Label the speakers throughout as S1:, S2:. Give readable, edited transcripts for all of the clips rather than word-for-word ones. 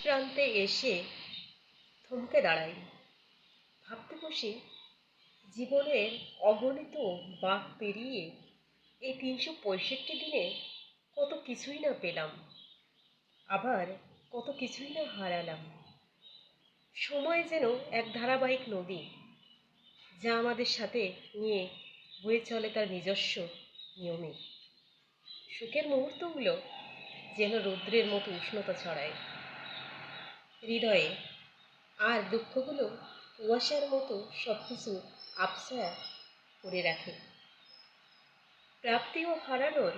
S1: প্রান্তে এসে থমকে দাঁড়াই, ভাবতে বসি জীবনের অগণিত বাঁক পেরিয়ে এই ৩৬৫ দিনে কত কিছুই না পেলাম, আবার কত কিছুই না হারালাম। সময় যেন এক ধারাবাহিক নদী, যা আমাদের সাথে নিয়ে বয়ে চলে তার নিজস্ব নিয়মে। সুখের মুহূর্তগুলো যেন রৌদ্রের মতো উষ্ণতা ছড়ায় হৃদয়ে, আর দুঃখগুলো কুয়াশার মতো সবকিছু আবছা করে রাখে। প্রাপ্তি ও হারানোর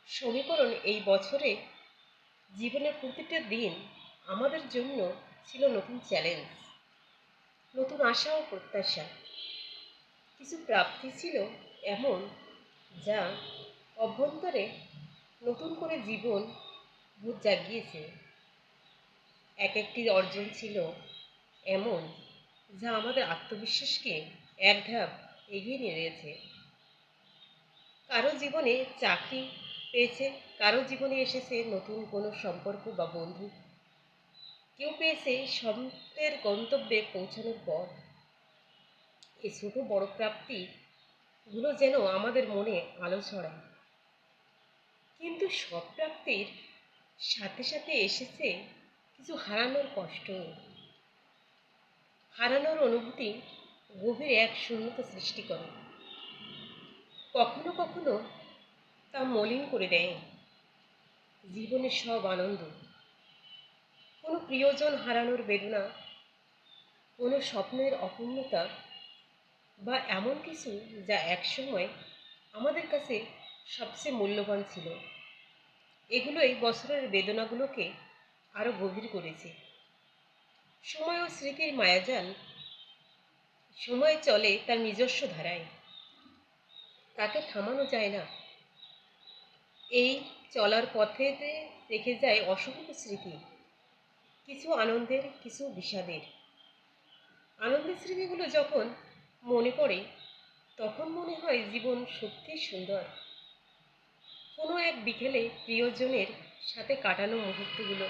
S1: সমীকরণ এই বছরে জীবনের প্রতিটা দিন আমাদের জন্য ছিল নতুন চ্যালেঞ্জ, নতুন আশা ও প্রত্যাশা। কিছু প্রাপ্তি ছিল এমন, যা অভ্যন্তরে নতুন করে জীবন ভূত জাগিয়েছে। এক একটি অর্জন ছিল এমন, যা আমাদের আত্মবিশ্বাসকে এক ধাপ এগিয়ে নিয়ে গেছে। কারো জীবনে চাকরি পেয়েছে, কারো জীবনে এসেছে নতুন কোনো সম্পর্ক বা বন্ধু, কেউ পেয়েছে স্বপ্নের গন্তব্যে পৌঁছানোর পথ। এই ছোট বড় প্রাপ্তিগুলো যেন আমাদের মনে আলো ছড়ায়, কিন্তু সব প্রাপ্তির সাথে সাথে এসেছে কিছু হারানোর কষ্ট। হারানোর অনুভূতি গভীর এক শূন্যতা সৃষ্টি করে, কখনো কখনো তা মলিন করে দেয় জীবনের সব আনন্দ। কোনো প্রিয়জন হারানোর বেদনা, কোনো স্বপ্নের অপূর্ণতা, বা এমন কিছু যা একসময় আমাদের কাছে সবচেয়ে মূল্যবান ছিল। এগুলো এই বছরের বেদনাগুলোকে আরো গভীর করেছে। সময় ও স্মৃতির মায়াজাল, সময় চলে তার নিজস্ব ধারায়, তাকে থামানো যায় না। এই চলার পথে রেখে যায় অসংখ্য স্মৃতি, কিছু আনন্দের, কিছু বিষাদের। আনন্দের স্মৃতিগুলো যখন মনে পড়ে, তখন মনে হয় জীবন সত্যিই সুন্দর। কোনো এক বিকেলে প্রিয়জনের সাথে কাটানো মুহূর্তগুলো,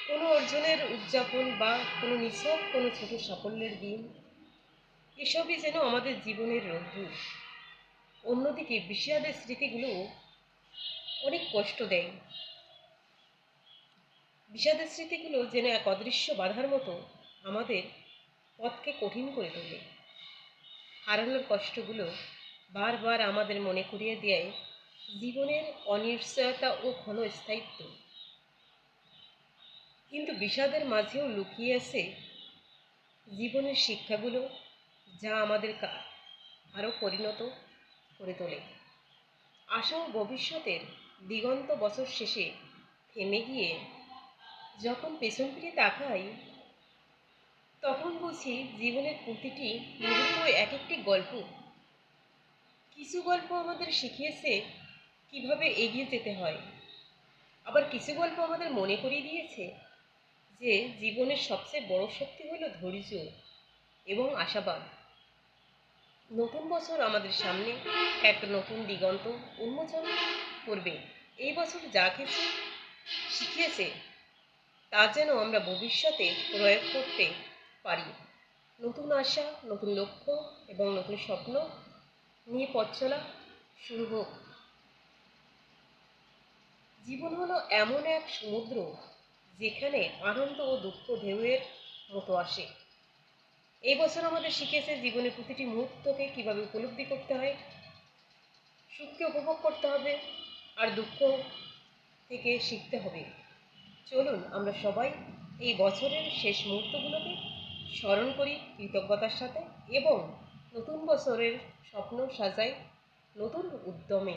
S1: কোনো অর্জনের উদযাপন, বা কোনো নিছক কোনো ছোট সাফল্যের দিন, এসবই যেন আমাদের জীবনের রোদ্দুর। অন্যদিকে বিষাদের স্মৃতিগুলো অনেক কষ্ট দেয়। বিষাদের স্মৃতিগুলো যেন এক অদৃশ্য বাধার মতো আমাদের পথকে কঠিন করে তোলে। হারানোর কষ্টগুলো বারবার আমাদের মনে করিয়ে দেয় জীবনের অনিশ্চয়তা ও ক্ষণস্থায়িত্ব। কিন্তু বিষাদের মাঝেও লুকিয়ে আছে জীবনের শিক্ষাগুলো, যা আমাদের আরও পরিণত করে তোলে। আশা ও ভবিষ্যতের দিগন্ত বছর শেষে থেমে গিয়ে যখন পেছন ফিরে তাকাই, তখন বুঝি জীবনের প্রতিটি মুহূর্ত এক একটি গল্প। কিছু গল্প আমাদের শিখিয়েছে কিভাবে এগিয়ে যেতে হয়, আবার কিছু গল্প আমাদের মনে করিয়ে দিয়েছে যে জীবনের সবচেয়ে বড় শক্তি হলো ধৈর্য এবং আশাবাদ। নতুন বছর আমাদের সামনে এক নতুন দিগন্ত উন্মোচন করবে। এই বছর যা কিছু শিখিয়েছে, তা যেন আমরা ভবিষ্যতে প্রয়োগ করতে পারি। নতুন আশা, নতুন লক্ষ্য এবং নতুন স্বপ্ন নিয়ে পথ চলা শুরু হোক। জীবন হলো এমন এক সমুদ্র, যেখানে আনন্দ ও দুঃখ ঢেউয়ের মতো আসে। এই বছর আমাদের শিখেছে জীবনের প্রতিটি মুহূর্তকে কিভাবে উপলব্ধি করতে হয়, সুখকে উপভোগ করতে হবে, আর দুঃখ থেকে শিখতে হবে। চলুন আমরা সবাই এই বছরের শেষ মুহূর্তগুলোকে স্মরণ করি কৃতজ্ঞতার সাথে, এবং নতুন বছরের স্বপ্ন সাজাই নতুন উদ্যমে।